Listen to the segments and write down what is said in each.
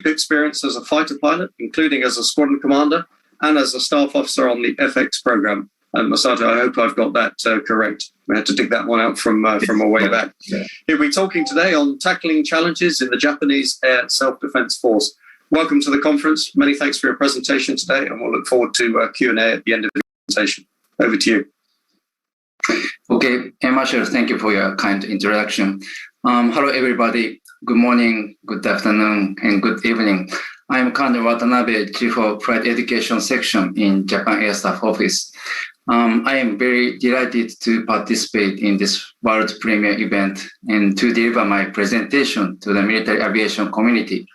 experience as a fighter pilot, including as a squadron commander and as a staff officer on the FX program. Masato, I hope I've got that correct. We had to dig that one out from a way back. Yeah. He'll be talking today on tackling challenges in the Japanese Air Self-Defense Force. Welcome to the conference. Many thanks for your presentation today, and we'll look forward to Q&A at the end of the presentation. Over to you. Okay, Marshall, thank you for your kind introduction. Hello, everybody. Good morning, good afternoon, and good evening. I'm Colonel Watanabe, Chief of Flight Education Section in Japan Air Staff Office. I am very delighted to participate in this world premiere event and to deliver my presentation to the military aviation community.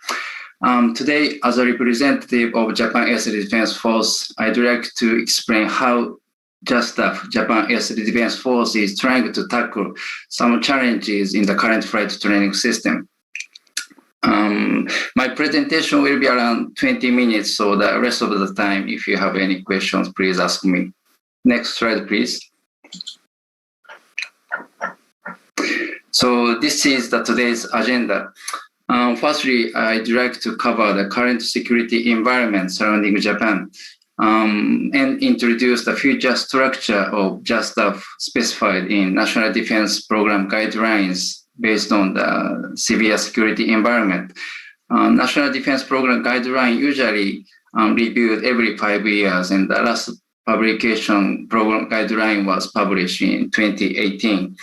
Today, as a representative of Japan Air Defense Force, I'd like to explain how JASTF, Japan Air Defense Force, is trying to tackle some challenges in the current flight training system. My presentation will be around 20 minutes, so the rest of the time, if you have any questions, please ask me. Next slide, please. So this is today's agenda. Firstly, I'd like to cover the current security environment surrounding Japan and introduce the future structure of JASTF specified in National Defense Program guidelines based on the severe security environment. National Defense Program guideline usually reviewed every 5 years, and the last publication program guideline was published in 2018.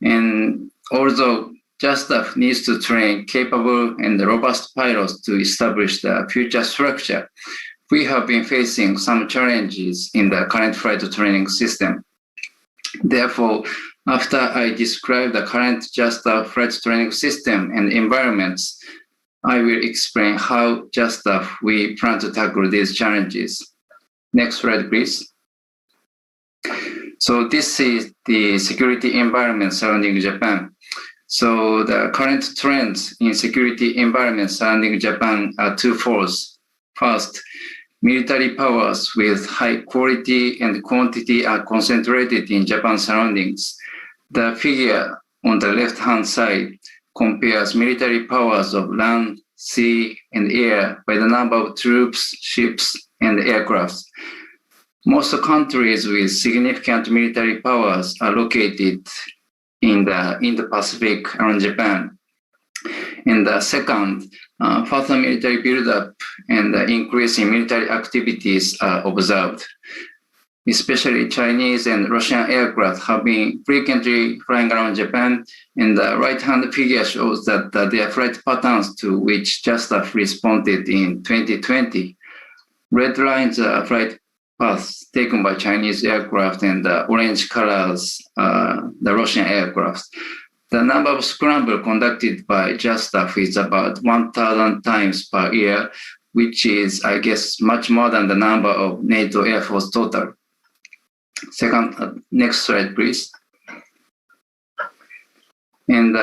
And although JASTF needs to train capable and robust pilots to establish the future structure, we have been facing some challenges in the current flight training system. Therefore, after I describe the current JASTF flight training system and environments, I will explain how JASTF we plan to tackle these challenges. Next slide, please. So this is the security environment surrounding Japan. So the current trends in security environment surrounding Japan are twofold. First, military powers with high quality and quantity are concentrated in Japan's surroundings. The figure on the left-hand side compares military powers of land, sea, and air by the number of troops, ships, and aircraft. Most countries with significant military powers are located in the Indo-Pacific around Japan. And the second, further military buildup and the increase in military activities are observed. Especially Chinese and Russian aircraft have been frequently flying around Japan, and the right-hand figure shows that their flight patterns to which JASTF responded in 2020. Red lines are flight paths taken by Chinese aircraft, and the orange colors are the Russian aircraft. The number of scrambles conducted by JASTF is about 1,000 times per year, which is, I guess, much more than the number of NATO Air Force total. Second, next slide, please. And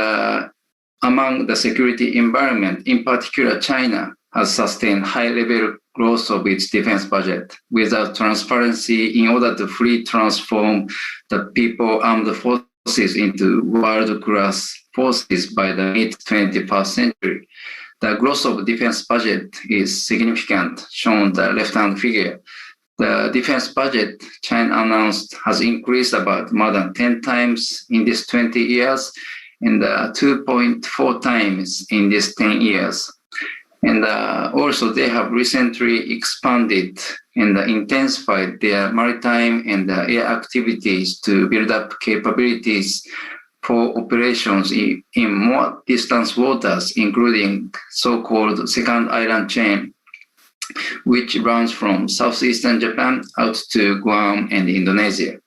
among the security environment, in particular, China has sustained high-level growth of its defense budget without transparency in order to fully transform the people-armed forces into world-class forces by the mid-21st century. The growth of defense budget is significant, shown on the left-hand figure. The defense budget China announced has increased about more than 10 times in these 20 years and 2.4 times in these 10 years. And also they have recently expanded and intensified their maritime and air activities to build up capabilities for operations in more distant waters, including so-called second island chain, which runs from southeastern Japan out to Guam and Indonesia.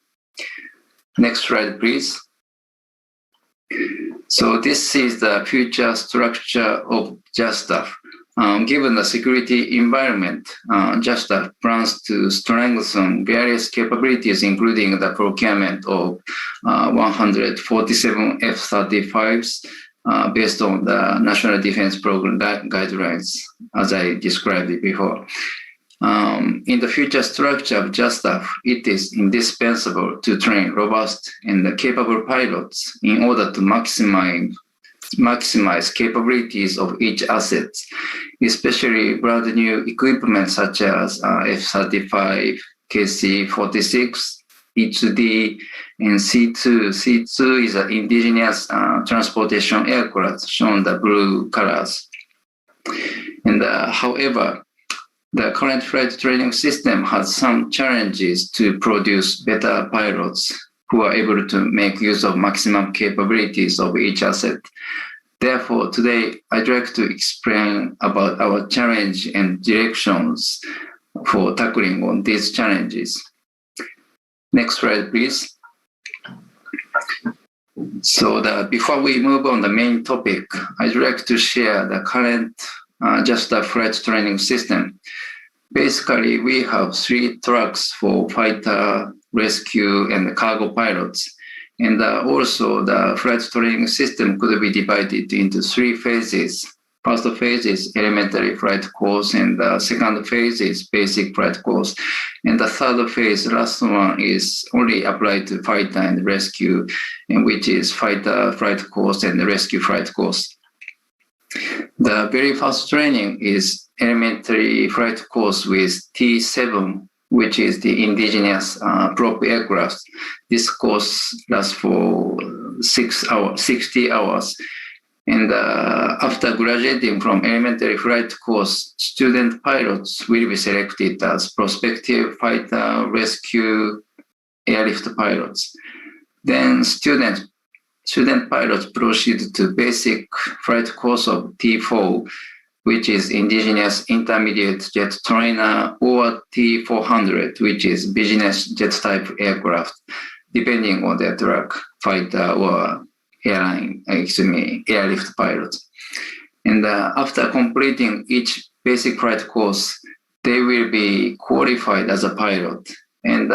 Next slide, please. So this is the future structure of JASTF. Given the security environment, JASTF plans to strengthen various capabilities, including the procurement of 147 F-35s based on the National Defense Program guidelines, as I described it before. In the future structure of JASTF, it is indispensable to train robust and capable pilots in order to maximize maximize capabilities of each asset, especially brand new equipment such as F-35, KC-46, E2D, and C2. C2 is an indigenous transportation aircraft shown the blue colors. And however, the current flight training system has some challenges to produce better pilots who are able to make use of maximum capabilities of each asset. Therefore, today, I'd like to explain about our challenge and directions for tackling on these challenges. Next slide, please. So before we move on the main topic, I'd like to share the current just the flight training system. Basically, we have 3 tracks for fighter, rescue, and cargo pilots. And also the flight training system could be divided into 3 phases. First phase is elementary flight course, and the second phase is basic flight course. And the third phase, last one, is only applied to fighter and rescue, and which is fighter flight course and rescue flight course. The very first training is elementary flight course with T7, which is the indigenous prop aircraft. This course lasts for 60 hours. And after graduating from elementary flight course, student pilots will be selected as prospective fighter, rescue, airlift pilots. Then student pilots proceed to basic flight course of T4, which is indigenous intermediate jet trainer, or T400, which is business jet type aircraft, depending on their track, fighter or airlift pilot. And after completing each basic flight course, they will be qualified as a pilot. And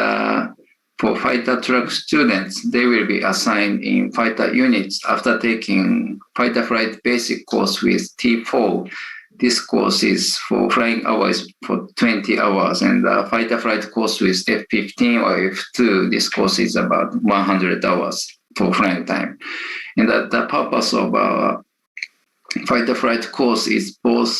for fighter track students, they will be assigned in fighter units after taking fighter flight basic course with T4. This course is for flying hours for 20 hours, and the fighter flight course with F-15 or F-2, this course is about 100 hours for flying time. And the purpose of fighter flight course is both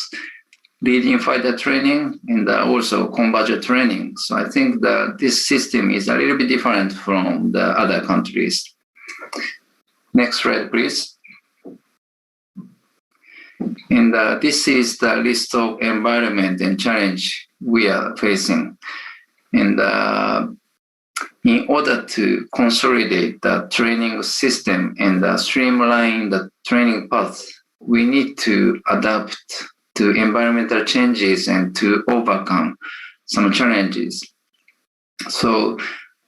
leading fighter training and also conversion training. So I think that this system is a little bit different from the other countries. Next slide, please. And this is the list of environment and challenge we are facing. And in order to consolidate the training system and streamline the training path, we need to adapt to environmental changes and to overcome some challenges. So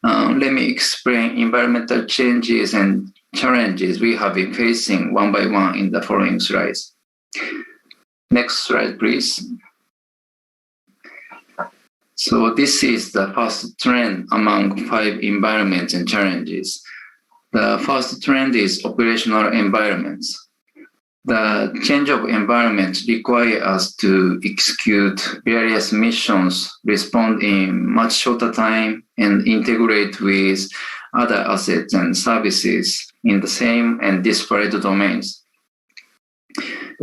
let me explain environmental changes and challenges we have been facing one by one in the following slides. Next slide, please. So this is the first trend among 5 environments and challenges. The first trend is operational environments. The change of environment requires us to execute various missions, respond in much shorter time, and integrate with other assets and services in the same and disparate domains.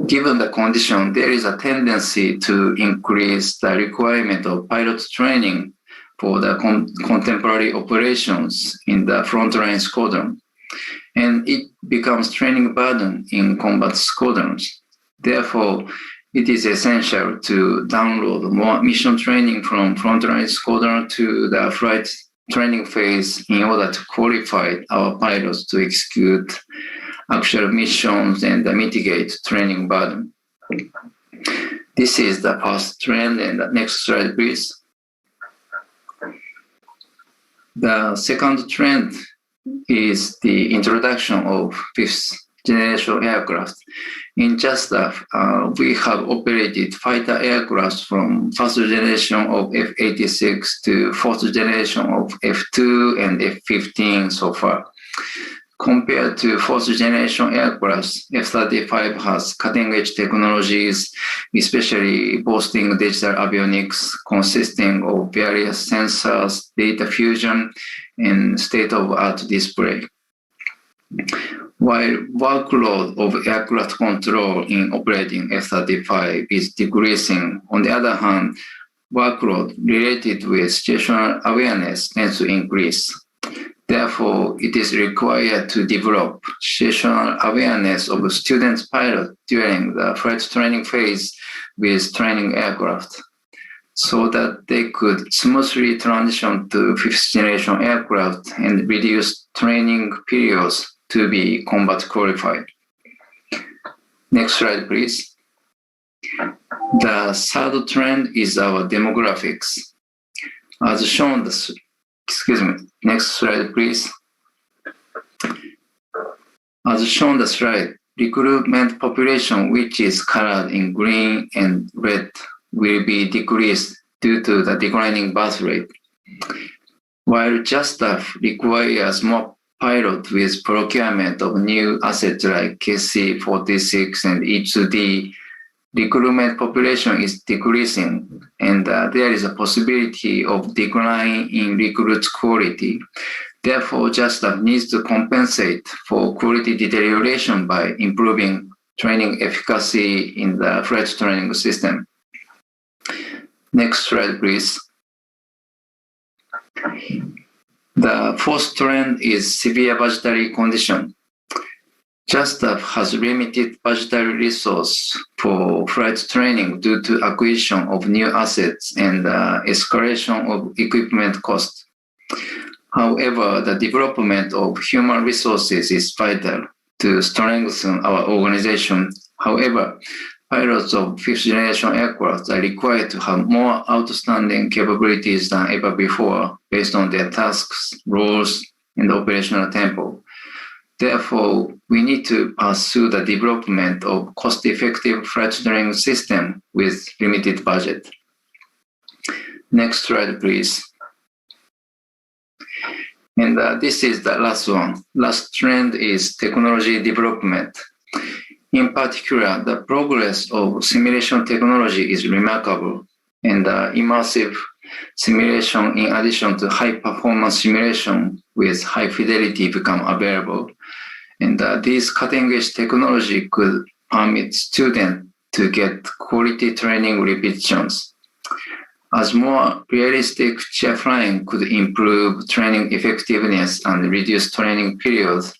Given the condition, there is a tendency to increase the requirement of pilot training for the contemporary operations in the frontline squadron, and it becomes training burden in combat squadrons. Therefore, it is essential to download more mission training from frontline squadron to the flight training phase in order to qualify our pilots to execute actual missions and mitigate training burden. This is the first trend, and the next slide, please. The second trend is the introduction of 5th generation aircraft. In JASDAF, we have operated fighter aircraft from 1st generation of F-86 to 4th generation of F-2 and F-15 so far. Compared to 4th generation aircraft, F-35 has cutting-edge technologies, especially boasting digital avionics consisting of various sensors, data fusion, and state-of-the-art display. While workload of aircraft control in operating F-35 is decreasing, on the other hand, workload related with situational awareness tends to increase. Therefore, it is required to develop situational awareness of student pilots during the flight training phase with training aircraft, so that they could smoothly transition to fifth-generation aircraft and reduce training periods to be combat qualified. Next slide, please. The third trend is our demographics. As shown, next slide, please. As shown the slide, recruitment population, which is colored in green and red, will be decreased due to the declining birth rate. While JASTAF requires more pilots with procurement of new assets like KC-46 and E-2D, recruitment population is decreasing, and there is a possibility of decline in recruit quality. Therefore, JASTAF needs to compensate for quality deterioration by improving training efficacy in the flight training system. Next slide, please. The fourth trend is severe budgetary condition. JASTAF has limited budgetary resource for flight training due to acquisition of new assets and escalation of equipment cost. However, the development of human resources is vital to strengthen our organization. However, pilots of fifth-generation aircraft are required to have more outstanding capabilities than ever before based on their tasks, roles, and operational tempo. Therefore, we need to pursue the development of cost-effective flight training system with limited budget. Next slide, please. And this is the last one. Last trend is technology development. In particular, the progress of simulation technology is remarkable, and immersive simulation in addition to high-performance simulation with high fidelity become available. And this cutting-edge technology could permit students to get quality training repetitions. As more realistic chair flying could improve training effectiveness and reduce training periods,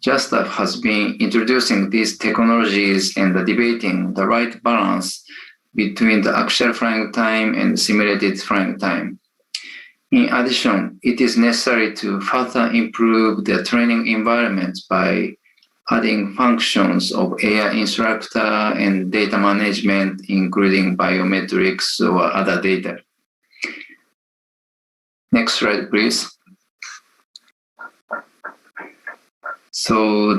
JASTAF has been introducing these technologies and debating the right balance between the actual flying time and simulated flying time. In addition, it is necessary to further improve the training environment by adding functions of AI instructor and data management, including biometrics or other data. Next slide, please. So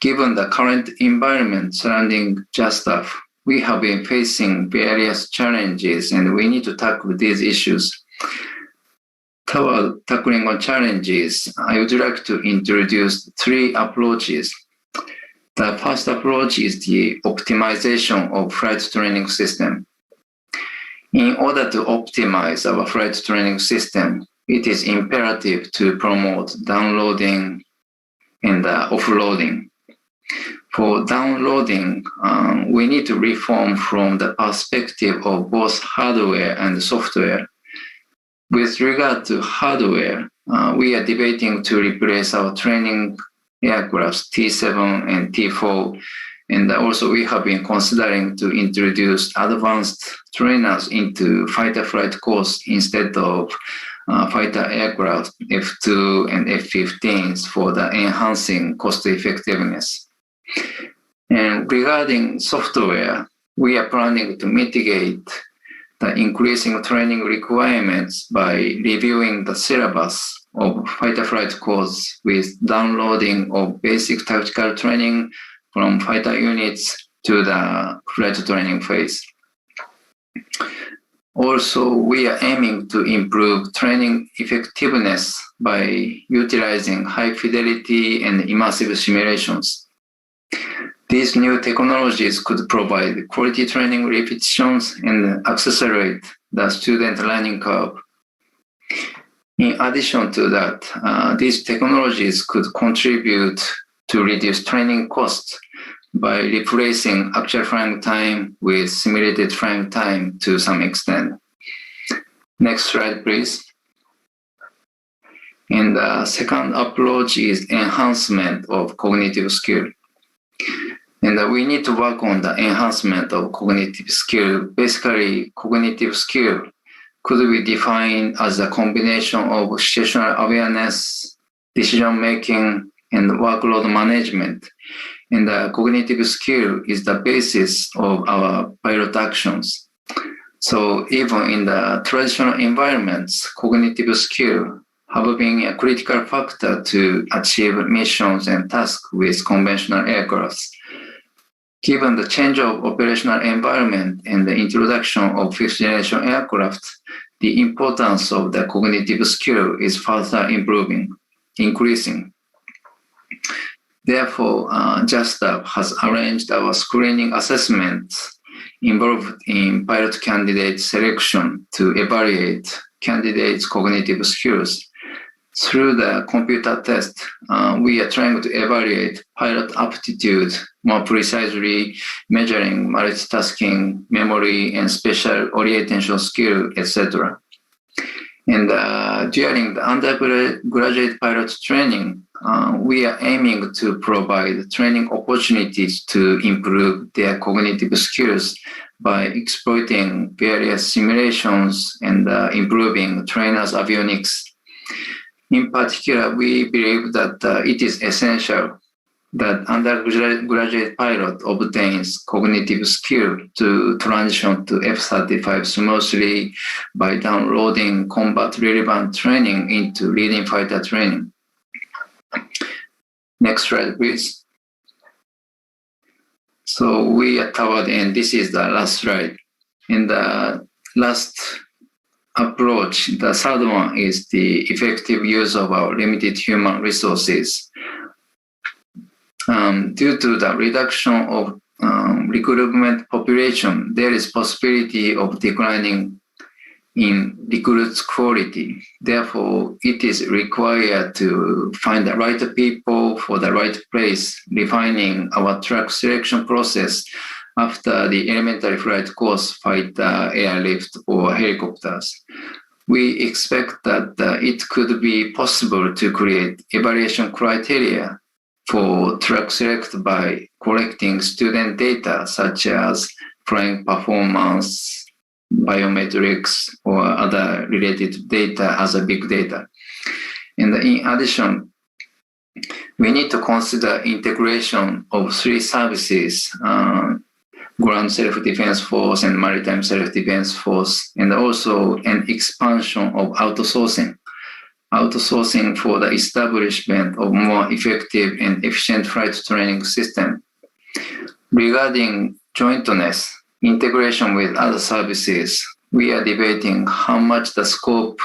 given the current environment surrounding JASTAF, we have been facing various challenges and we need to tackle these issues. Toward tackling on challenges, I would like to introduce 3 approaches. The first approach is the optimization of flight training system. In order to optimize our flight training system, it is imperative to promote downloading and offloading. For downloading, we need to reform from the perspective of both hardware and software. With regard to hardware, we are debating to replace our training aircrafts T7 and T4, and also we have been considering to introduce advanced trainers into fighter flight course instead of fighter aircraft F2 and F-15s for the enhancing cost effectiveness. And regarding software, we are planning to mitigate the increasing training requirements by reviewing the syllabus of fighter flight course with downloading of basic tactical training from fighter units to the flight training phase. Also, we are aiming to improve training effectiveness by utilizing high fidelity and immersive simulations. These new technologies could provide quality training repetitions and accelerate the student learning curve. In addition to that, these technologies could contribute to reduce training costs by replacing actual flying time with simulated flying time to some extent. Next slide, please. And the second approach is enhancement of cognitive skill. And we need to work on the enhancement of cognitive skill. Basically, cognitive skill could be defined as a combination of situational awareness, decision-making, and workload management. And the cognitive skill is the basis of our pilot actions. So even in the traditional environments, cognitive skill have been a critical factor to achieve missions and tasks with conventional aircrafts. Given the change of operational environment and the introduction of fifth-generation aircraft, the importance of the cognitive skill is further increasing. Therefore, JASTAF has arranged our screening assessments involved in pilot candidate selection to evaluate candidates' cognitive skills. Through the computer test, we are trying to evaluate pilot aptitude more precisely, measuring multitasking, memory, and special orientation skill, etc. And during the undergraduate pilot training, we are aiming to provide training opportunities to improve their cognitive skills by exploiting various simulations and improving trainers' avionics. In particular, we believe that it is essential that undergraduate pilot obtains cognitive skill to transition to F-35 smoothly by downloading combat-relevant training into leading fighter training. Next slide, please. So we are toward the end. This is the last slide. In the last approach, the third one is the effective use of our limited human resources. Due to the reduction of recruitment population, there is possibility of declining in recruits quality. Therefore, it is required to find the right people for the right place, refining our track selection process after the elementary flight course, fighter, airlift, or helicopters. We expect that it could be possible to create evaluation criteria for track select by collecting student data such as flying performance, biometrics, or other related data as a big data. And in addition, we need to consider integration of three services, Ground Self-Defense Force and Maritime Self-Defense Force, and also an expansion of outsourcing for the establishment of more effective and efficient flight training system. Regarding jointness, integration with other services, we are debating how much the scope,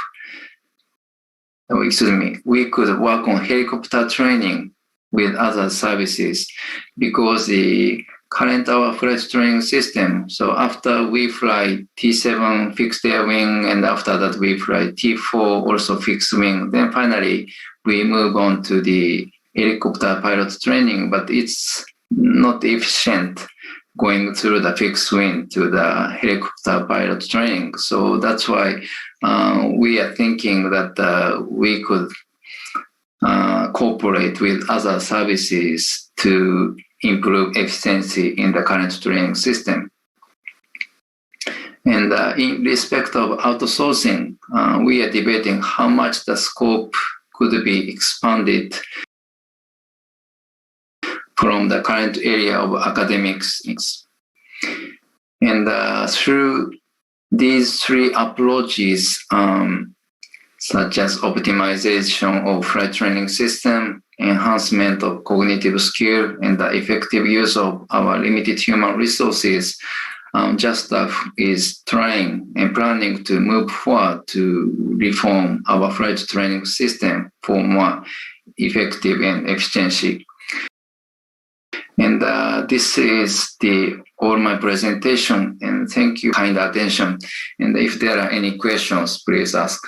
we could work on helicopter training with other services because the current our flight training system. So after we fly T7 fixed air wing, and after that we fly T4 also fixed wing, then finally we move on to the helicopter pilot training, but it's not efficient going through the fixed wing to the helicopter pilot training. So that's why we are thinking that we could cooperate with other services to improve efficiency in the current training system. And in respect of outsourcing, we are debating how much the scope could be expanded from the current area of academics. And through these three approaches, such as optimization of flight training system, enhancement of cognitive skill, and the effective use of our limited human resources, JASTAF is trying and planning to move forward to reform our flight training system for more effective and efficiency. And this is all my presentation, and thank you for kind attention. And if there are any questions, please ask.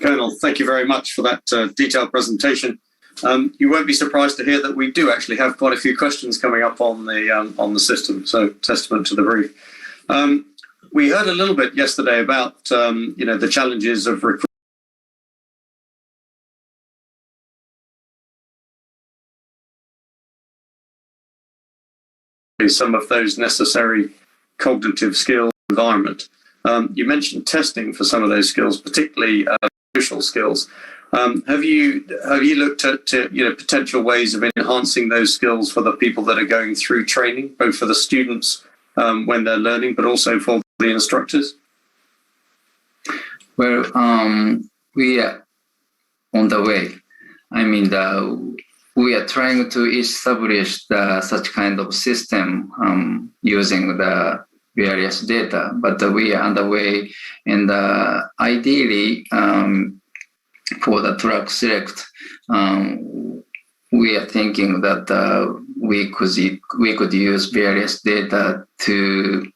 Colonel, thank you very much for that detailed presentation. You won't be surprised to hear that we do actually have quite a few questions coming up on the system. So testament to the brief. We heard a little bit yesterday about the challenges of recruiting some of those necessary cognitive skills environment. You mentioned testing for some of those skills, particularly social skills. Have you looked at potential ways of enhancing those skills for the people that are going through training, both for the students when they're learning, but also for the instructors? Well, we are on the way. I mean, we are trying to establish such kind of system using the various data, but we are underway, and ideally, for the track select, we are thinking that we could use various data to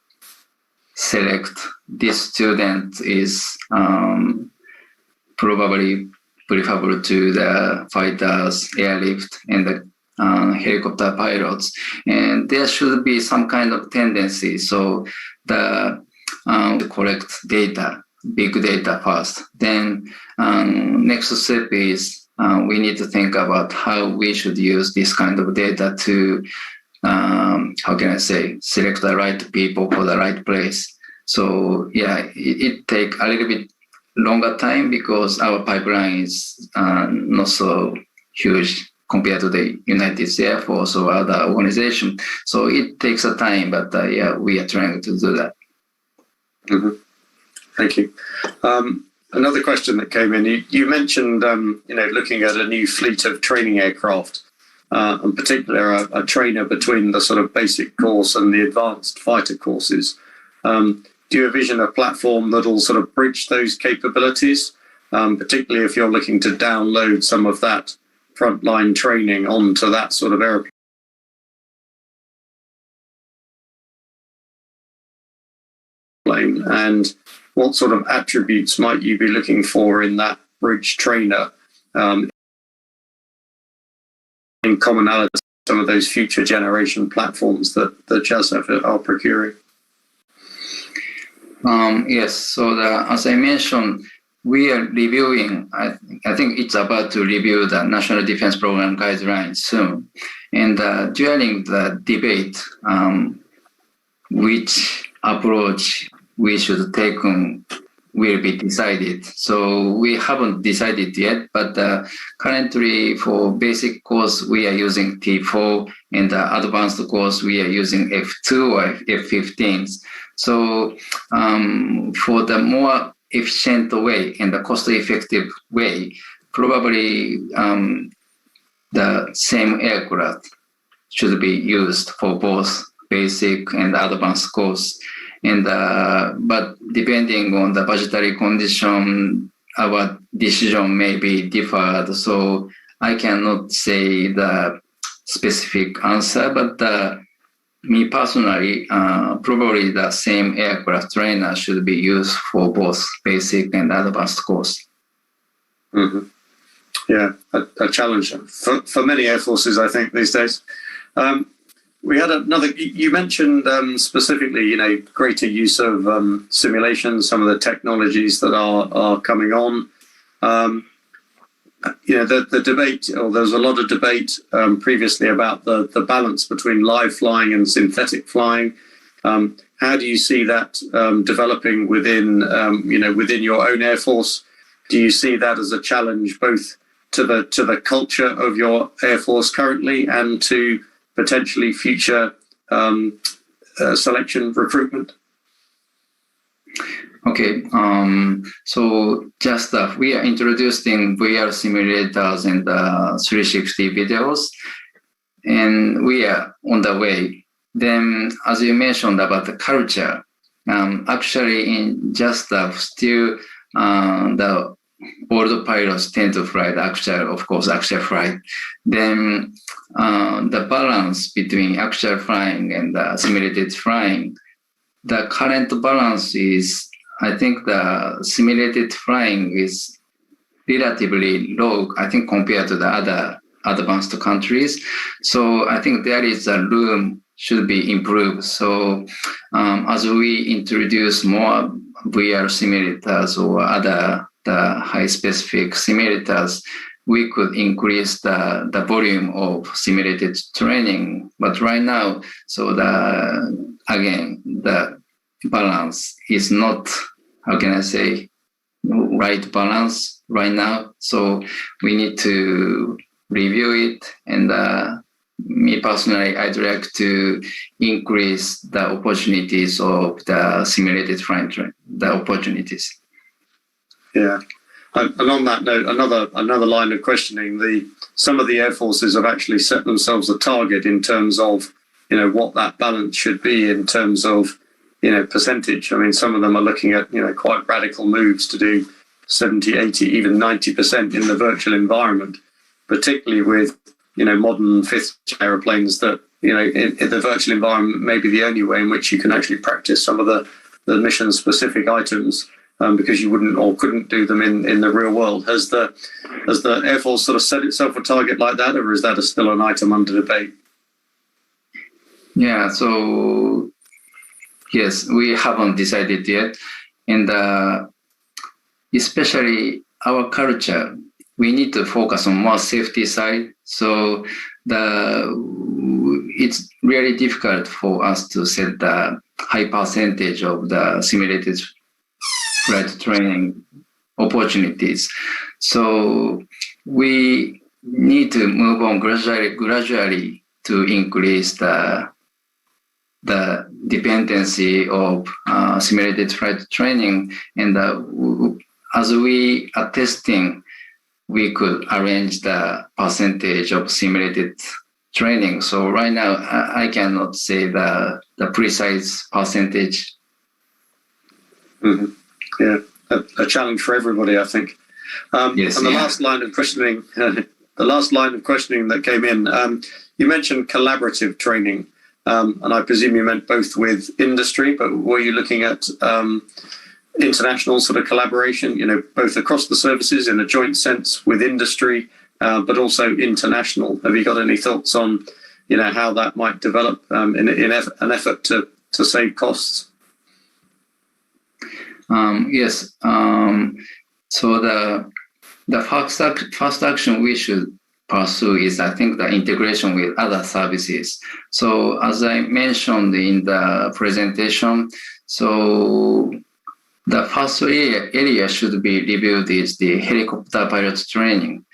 select this student is probably preferable to the fighters, airlift, and the helicopter pilots, and there should be some kind of tendency. So the collect data, big data first. Then next step is we need to think about how we should use this kind of data to select the right people for the right place. So yeah, it take a little bit longer time because our pipeline is not so huge compared to the United States Air Force or other organization. So it takes a time, but we are trying to do that. Mm-hmm. Thank you. Another question that came in, you mentioned, looking at a new fleet of training aircraft, in particular a trainer between the sort of basic course and the advanced fighter courses. Do you envision a platform that will sort of bridge those capabilities, particularly if you're looking to download some of that frontline training onto that sort of airplane? And what sort of attributes might you be looking for in that bridge trainer in commonality with some of those future generation platforms that JASF are procuring? Yes, so as I mentioned, we are reviewing, I think it's about to review the National Defense Program guidelines soon. And during the debate, which approach we should take will be decided. So we haven't decided yet, but currently for basic course, we are using T4, and the advanced course, we are using F2 or F15s. So for the more efficient way and the cost-effective way, probably the same aircraft should be used for both basic and advanced course. And but depending on the budgetary condition, our decision may be differed. So I cannot say the specific answer, but me personally, probably the same aircraft trainer should be used for both basic and advanced course. Mm-hmm. Yeah, a challenge for many air forces, I think, these days. We had another. You mentioned specifically, greater use of simulation, some of the technologies that are coming on. The debate, or there was a lot of debate previously about the balance between live flying and synthetic flying. How do you see that developing within your own Air Force? Do you see that as a challenge both to the culture of your Air Force currently and to potentially future selection recruitment? Okay, so just we are introducing VR simulators and 360 videos, and we are on the way. Then, as you mentioned about the culture, actually in just still the old pilots tend to fly the actual flight. Then the balance between actual flying and simulated flying, the current balance is, I think the simulated flying is relatively low, I think, compared to the other advanced countries. So I think there is a room should be improved. So as we introduce more VR simulators or other the high specific simulators, we could increase the volume of simulated training. But right now, so the balance is not, how can I say, right balance right now. So we need to review it. And me personally, I'd like to increase the opportunities of the simulated flight training, the opportunities. Yeah. And on that note, another line of questioning, some of the air forces have actually set themselves a target in terms of, what that balance should be in terms of, percentage. I mean, some of them are looking at, quite radical moves to do 70, 80, even 90% in the virtual environment, particularly with, modern fifth aeroplanes that, in the virtual environment may be the only way in which you can actually practice some of the mission specific items. Because you wouldn't or couldn't do them in the real world. Has the Air Force sort of set itself a target like that, or is that still an item under debate? Yeah, so yes, we haven't decided yet. And especially our culture, we need to focus on more safety side. So it's really difficult for us to set the high percentage of the simulated flight training opportunities. So we need to move on gradually to increase the dependency of simulated flight training. And as we are testing, we could arrange the percentage of simulated training. So right now, I cannot say the precise percentage. Mm-hmm. Yeah, a challenge for everybody, I think. Yes, and the last line of questioning, that came in, you mentioned collaborative training, and I presume you meant both with industry, but were you looking at international sort of collaboration, both across the services in a joint sense with industry, but also international? Have you got any thoughts on, how that might develop in an effort to save costs? Yes. So the first action we should pursue is, I think, the integration with other services. So as I mentioned in the presentation, so the first area should be reviewed is the helicopter pilot training.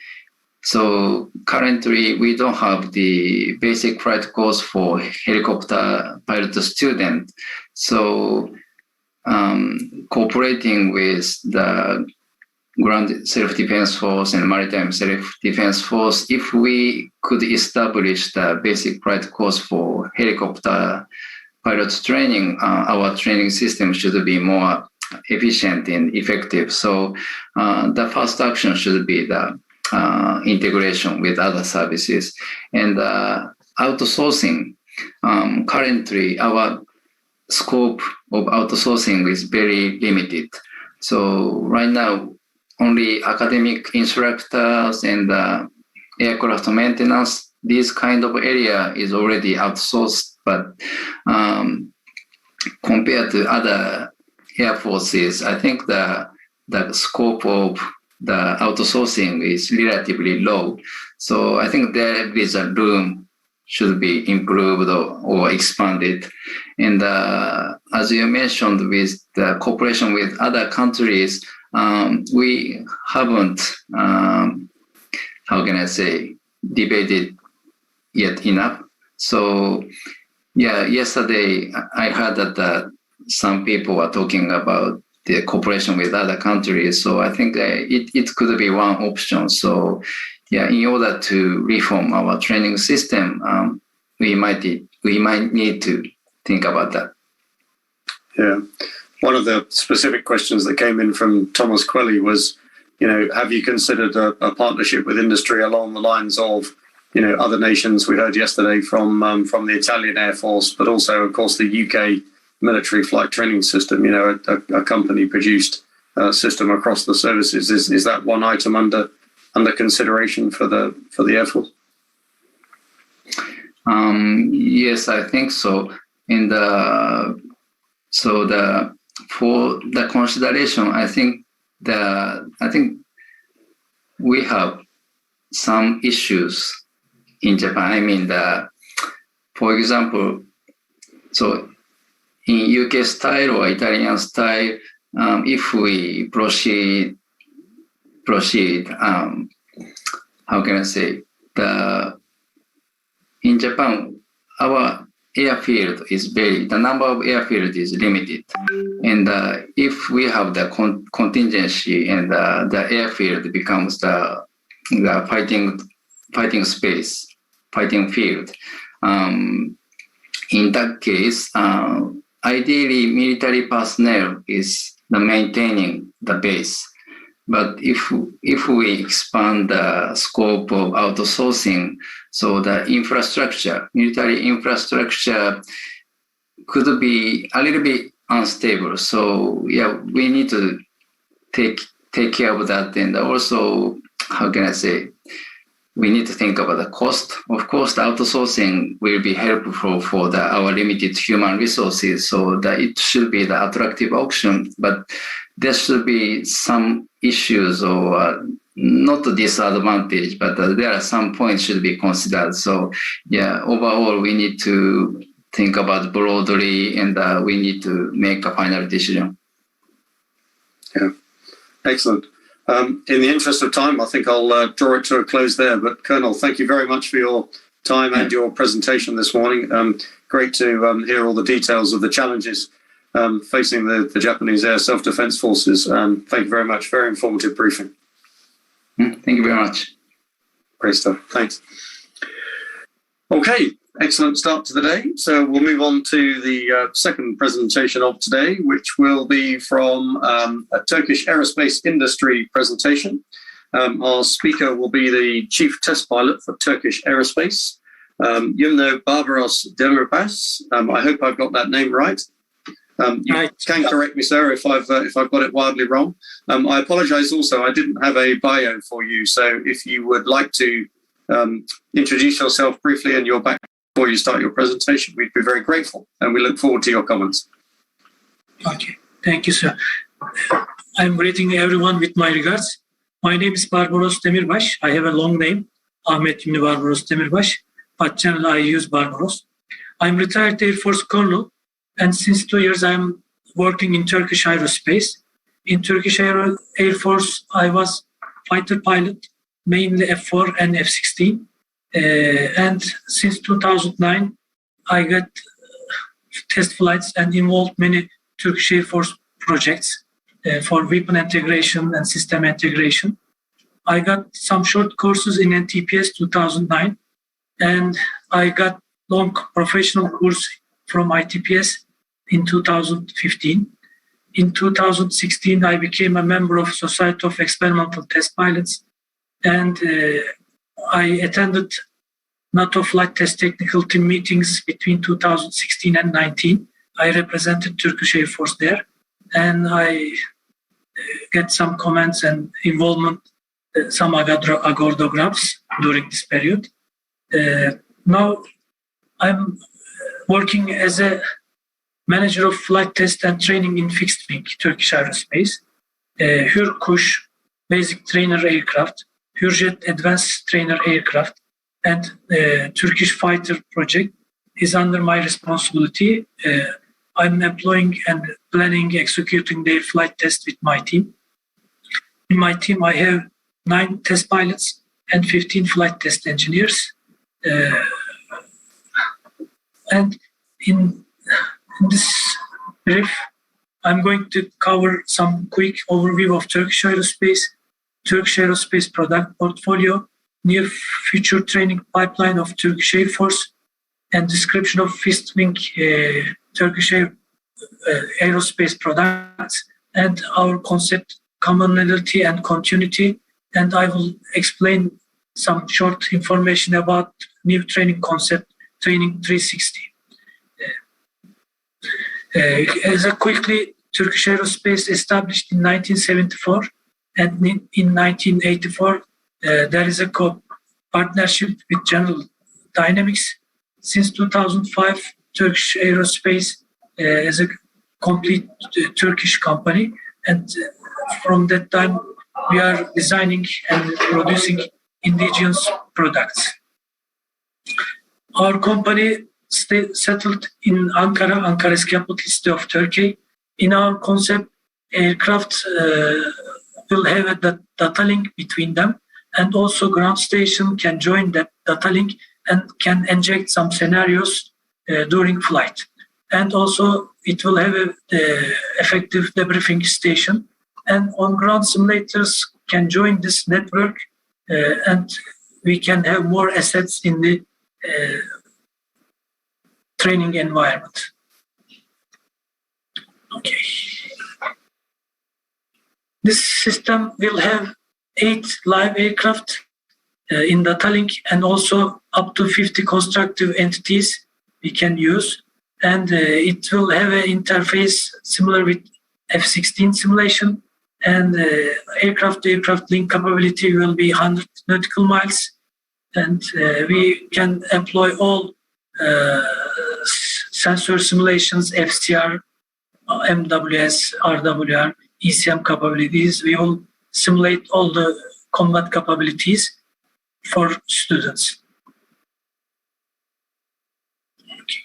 So currently we don't have the basic flight course for helicopter pilot student. So cooperating with the Ground Self-Defense Force and Maritime Self-Defense Force, if we could establish the basic flight course for helicopter pilot training, our training system should be more efficient and effective. So the first action should be the integration with other services. And outsourcing, currently our scope of outsourcing is very limited. So right now, only academic instructors and aircraft maintenance, this kind of area is already outsourced. But compared to other air forces, I think the scope of the outsourcing is relatively low. So I think there is a room should be improved or expanded. And as you mentioned, with the cooperation with other countries, we haven't, how can I say, debated yet enough. So yeah, yesterday I heard that some people are talking about the cooperation with other countries. So I think it could be one option. So yeah, in order to reform our training system, we might need to think about that. Yeah. One of the specific questions that came in from Thomas Quelly was, have you considered a partnership with industry along the lines of, other nations? We heard yesterday from the Italian Air Force, but also, of course, the UK military flight training system, a company-produced system across the services. Is that one item under consideration for the Air Force? Yes, I think so. In for the consideration, I think we have some issues in Japan. I mean, for example, so in UK style or Italian style, if we proceed, how can I say, in Japan, our airfield is the number of airfield is limited. And if we have the contingency and the airfield becomes the fighting space, fighting field, in that case, ideally military personnel is the maintaining the base. But if we expand the scope of outsourcing, so the infrastructure, military infrastructure could be a little bit unstable. So yeah, we need to take care of that. And also, how can I say, we need to think about the cost. Of course, the outsourcing will be helpful for our limited human resources, so that it should be the attractive option. But there should be some issues or not a disadvantage, but there are some points should be considered. So yeah, overall, we need to think about broadly, and we need to make a final decision. Yeah, excellent. In the interest of time, I think I'll draw it to a close there. But Colonel, thank you very much for your time and your presentation this morning. Great to hear all the details of the challenges facing the Japanese Air Self-Defense Forces. Thank you very much. Very informative briefing. Thank you very much. Great stuff. Thanks. Okay, excellent start to the day. So we'll move on to the second presentation of today, which will be from a Turkish aerospace industry presentation. Our speaker will be the chief test pilot for Turkish Aerospace, Yumno Barbaros Demirbaş. I hope I've got that name right. You can correct me, sir, if I've got it wildly wrong. I apologise also, I didn't have a bio for you, so if you would like to introduce yourself briefly and your background before you start your presentation, we'd be very grateful, and we look forward to your comments. Okay, thank you, sir. I'm greeting everyone with my regards. My name is Barbaros Demirbaş. I have a long name, Ahmet Yumno Barbaros Demirbaş, but generally I use Barbaros. I'm retired Air Force Colonel, and since 2 years I'm working in Turkish Aerospace. In Turkish Air Force, I was fighter pilot, mainly F4 and F-16. And since 2009, I got test flights and involved many Turkish Air Force projects for weapon integration and system integration. I got some short courses in NTPS 2009, and I got long professional course from ITPS in 2015. In 2016, I became a member of Society of Experimental Test Pilots, and I attended NATO flight test technical team meetings between 2016 and 19. I represented Turkish Air Force there, and I get some comments and involvement, some agordographs during this period. Now I'm working as a manager of flight test and training in fixed wing, Turkish Aerospace, Hürkuş basic trainer aircraft, Hürjet advanced trainer aircraft, and Turkish fighter project is under my responsibility. I'm employing and planning, executing their flight tests with my team. In my team, I have 9 test pilots and 15 flight test engineers. And in this brief, I'm going to cover some quick overview of Turkish Aerospace product portfolio, near future training pipeline of Turkish Air Force, and description of fixed wing Turkish aerospace products, and our concept, commonality and continuity. And I will explain some short information about new training concept, Training 360. As a quickly, Turkish Aerospace established in 1974, and in 1984, there is a partnership with General Dynamics. since 2005, Turkish Aerospace is a complete Turkish company, and from that time we are designing and producing indigenous products. Our company settled in Ankara. Ankara is capital city of Turkey. In our concept, aircraft will have a data link between them, and also ground station can join that data link and can inject some scenarios during flight. And also it will have a effective debriefing station, and on-ground simulators can join this network, and we can have more assets in the training environment. Okay. This system will have 8 live aircraft in data link, and also up to 50 constructive entities we can use. And it will have an interface similar with F-16 simulation, and aircraft-to-aircraft link capability will be 100 nautical miles, and we can employ all sensor simulations, FCR, MWS, RWR, ECM capabilities. We will simulate all the combat capabilities for students. Okay.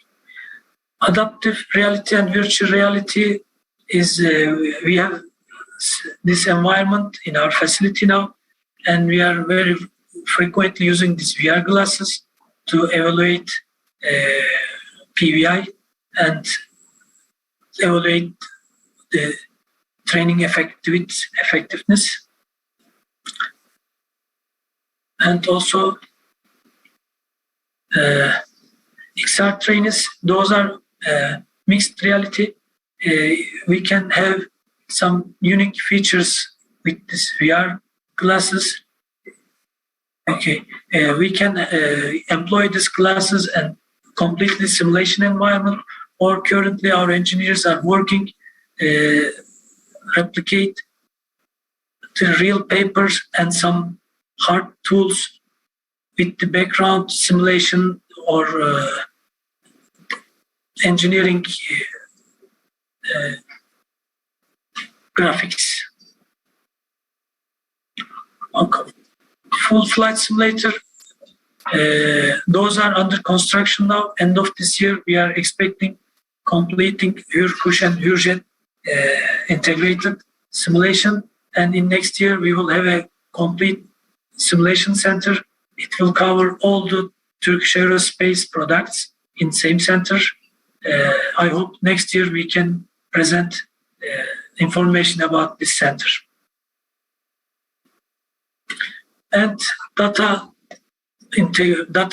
Adaptive reality and virtual reality is, we have this environment in our facility now, and we are very frequently using these VR glasses to evaluate PVI and evaluate the training effectiveness. And also XR trainers, those are mixed reality. We can have some unique features with this VR glasses. Okay, we can employ these glasses and completely simulation environment, or currently our engineers are working replicate the real papers and some hard tools with the background simulation or engineering graphics. Okay. Full flight simulator, those are under construction now. End of this year, we are expecting completing Hürkuş and Hürjet integrated simulation. And in next year, we will have a complete simulation center. It will cover all the Turkish Aerospace products in same center. I hope next year we can present information about this center. And data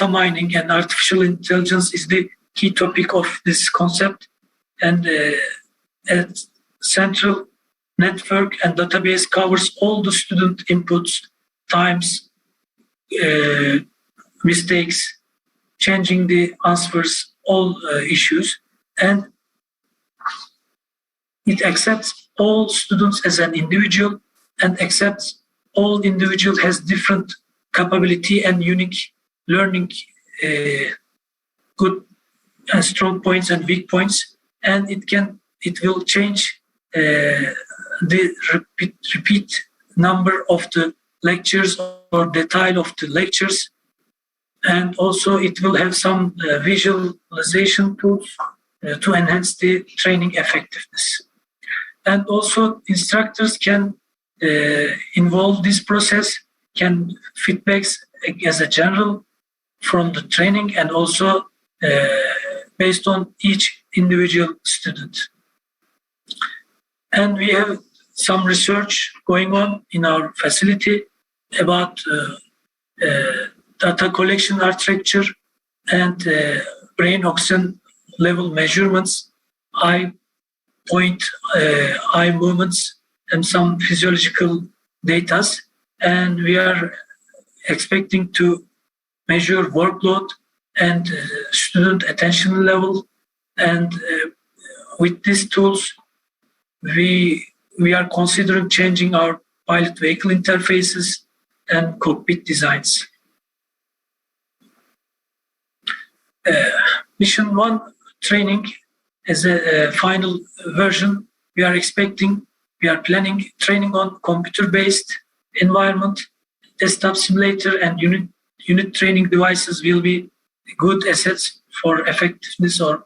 mining and artificial intelligence is the key topic of this concept. And a central network and database covers all the student inputs, times, mistakes, changing the answers, all issues. And it accepts all students as an individual, and accepts all individual has different capability and unique learning, good and strong points and weak points, and it will change the repeat number of the lectures or detail of the lectures, and also it will have some visualization tools to enhance the training effectiveness. And also instructors can involve this process, can feedbacks as a general from the training, and also based on each individual student. And we have some research going on in our facility about data collection architecture and brain oxygen level measurements, eye movements, and some physiological data. And we are expecting to measure workload and student attention level. And with these tools, we are considering changing our pilot vehicle interfaces and cockpit designs. Mission 1 training as a final version. We are planning training on computer-based environment, desktop simulator, and unit training devices will be good assets for effectiveness or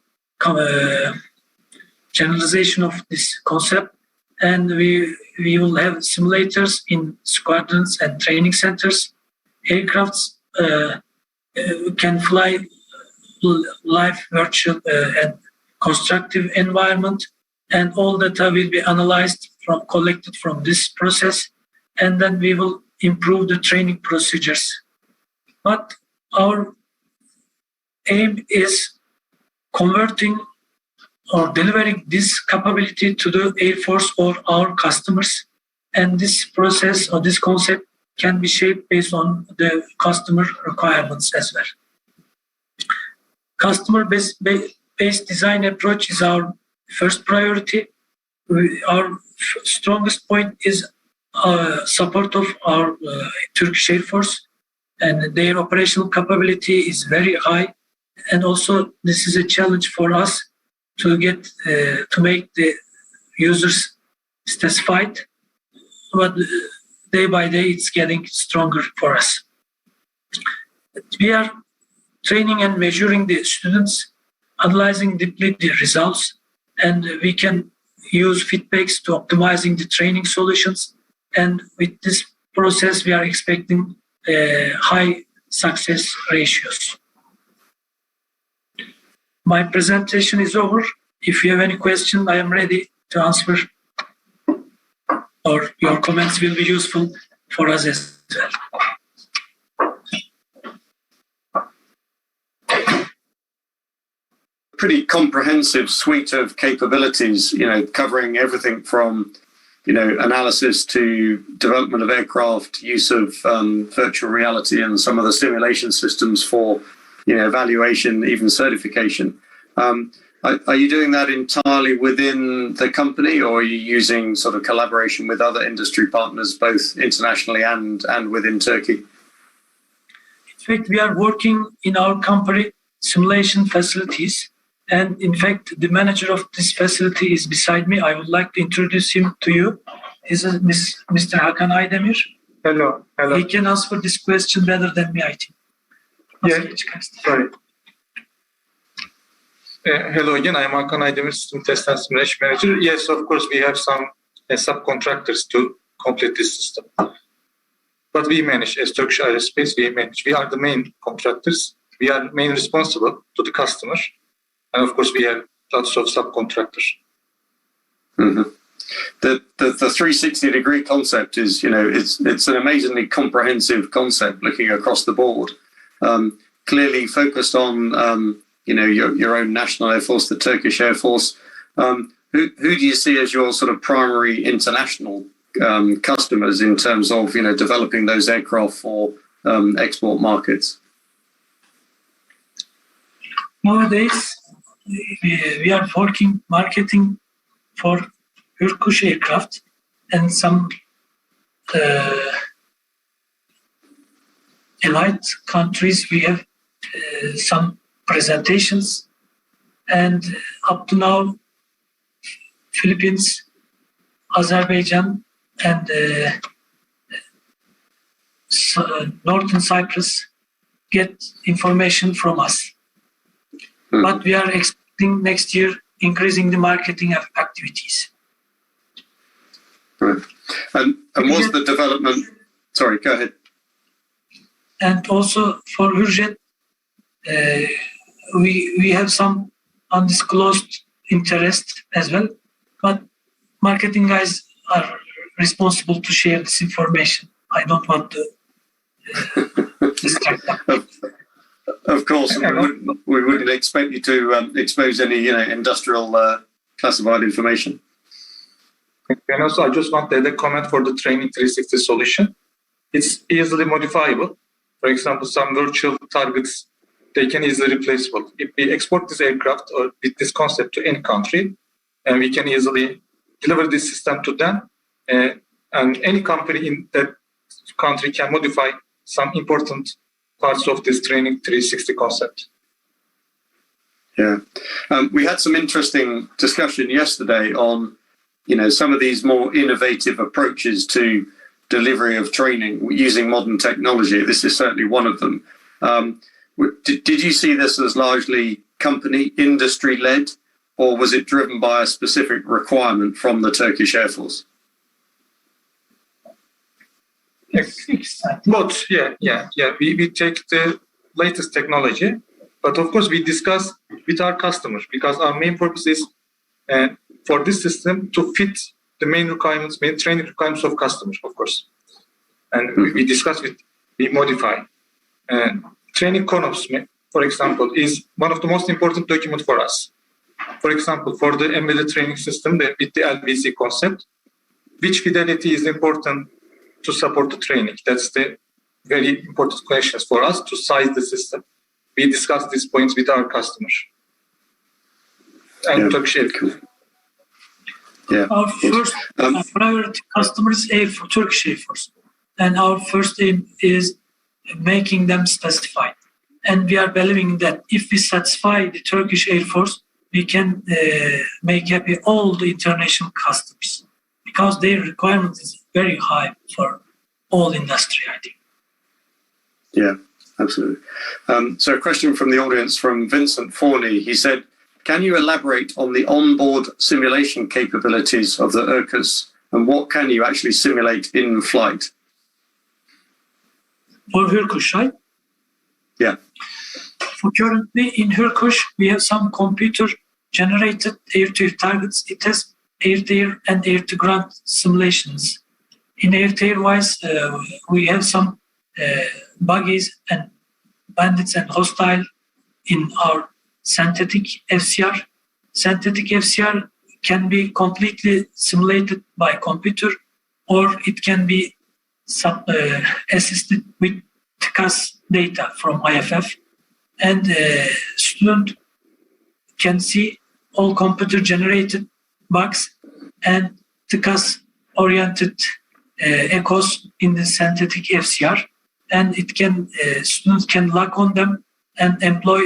generalization of this concept. And we will have simulators in squadrons and training centers. Aircrafts can fly live, virtual, and constructive environment, and all data will be analyzed collected from this process, and then we will improve the training procedures. But our aim is converting or delivering this capability to the Air Force or our customers, and this process or this concept can be shaped based on the customer requirements as well. Customer-based design approach is our first priority. Our strongest point is support of our Turkish Air Force, and their operational capability is very high. And also, this is a challenge for us to get to make the users satisfied. But day by day, it's getting stronger for us. We are training and measuring the students, analyzing deeply the results, and we can use feedbacks to optimizing the training solutions. And with this process, we are expecting high success ratios. My presentation is over. If you have any question, I am ready to answer, or your comments will be useful for us as well. Pretty comprehensive suite of capabilities, covering everything from, analysis to development of aircraft, use of virtual reality and some of the simulation systems for, evaluation, even certification. Are you doing that entirely within the company, or are you using sort of collaboration with other industry partners, both internationally and within Turkey? In fact, we are working in our company simulation facilities. And in fact, the manager of this facility is beside me. I would like to introduce him to you. This is Mr. Hakan Aydemir. Hello. He can answer this question better than me, I think. Yes, sorry. Hello again, I'm Hakan Aydemir, System Test and Simulation Manager. Yes, of course, we have some subcontractors to complete this system. But we manage, as Turkish Aerospace, we are the main contractors. We are main responsible to the customer. And of course, we have lots of subcontractors. Mm-hmm. The 360-degree concept is, it's an amazingly comprehensive concept looking across the board. Clearly focused on, your own national air force, the Turkish Air Force. Who do you see as your sort of primary international customers in terms of, developing those aircraft for export markets? Nowadays, we are working marketing for Turkish aircraft and some allied countries. We have some presentations, and up to now, Philippines, Azerbaijan, and Northern Cyprus get information from us. But we are expecting next year increasing the marketing activities. Right. And what's the development? Sorry, go ahead. And also for Hürjet, we have some undisclosed interest as well, but marketing guys are responsible to share this information. I don't want to distract them. Of course, we wouldn't expect you to expose any, industrial classified information. And also, I just want to add a comment for the Training 360 solution. It's easily modifiable. For example, some virtual targets, they can easily replaceable. If we export this aircraft or with this concept to any country, and we can easily deliver this system to them, and any company in that country can modify some important parts of this Training 360 concept. Yeah. We had some interesting discussion yesterday on, some of these more innovative approaches to delivery of training using modern technology. This is certainly one of them. Did you see this as largely company, industry-led, or was it driven by a specific requirement from the Turkish Air Force? Both, yeah. We take the latest technology, but of course we discuss with our customers because our main purpose is for this system to fit the main training requirements of customers, of course. And we discuss we modify. Training Conf, for example, is one of the most important documents for us. For example, for the embedded training system with the LVC concept, which fidelity is important to support the training? That's the very important questions for us to size the system. We discuss these points with our customers. And Turkish Air Force. Yeah. Our first priority customer is Turkish Air Force. And our first aim is making them specified. And we are believing that if we satisfy the Turkish Air Force, we can make happy all the international customers because their requirement is very high for all industry, I think. Yeah, absolutely. So a question from the audience from Vincent Forney. He said, can you elaborate on the onboard simulation capabilities of the Urkus and what can you actually simulate in flight? For Hürkuş, right? Yeah. For currently in Hürkuş, we have some computer-generated air-to-air targets. It has air-to-air and air-to-ground simulations. In air-to-air-wise, we have some buggies and bandits and hostile in our synthetic FCR. Synthetic FCR can be completely simulated by computer or it can be assisted with TCAS data from IFF, and student can see all computer-generated bugs and TCAS-oriented echoes in the synthetic FCR, and it can students can log on them and employ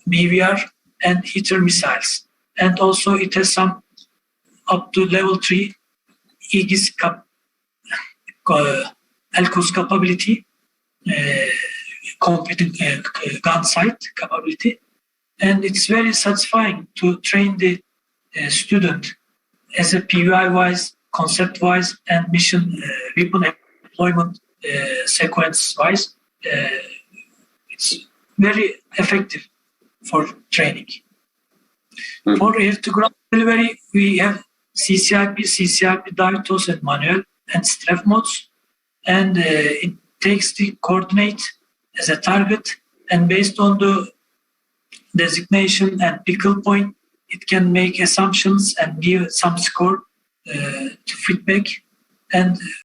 BVR and heater missiles, and also it has some up to level 3 Aegis LCOS capability, computing gun sight capability, and it's very satisfying to train the student as a PVI-wise, concept-wise, and mission weapon deployment sequence-wise. It's very effective for training. Mm-hmm. For air-to-ground delivery, we have CCIP, DIVTOS, and manual and straf modes, and it takes the coordinate as a target, and based on the designation and pickle point, it can make assumptions and give some score to feedback, and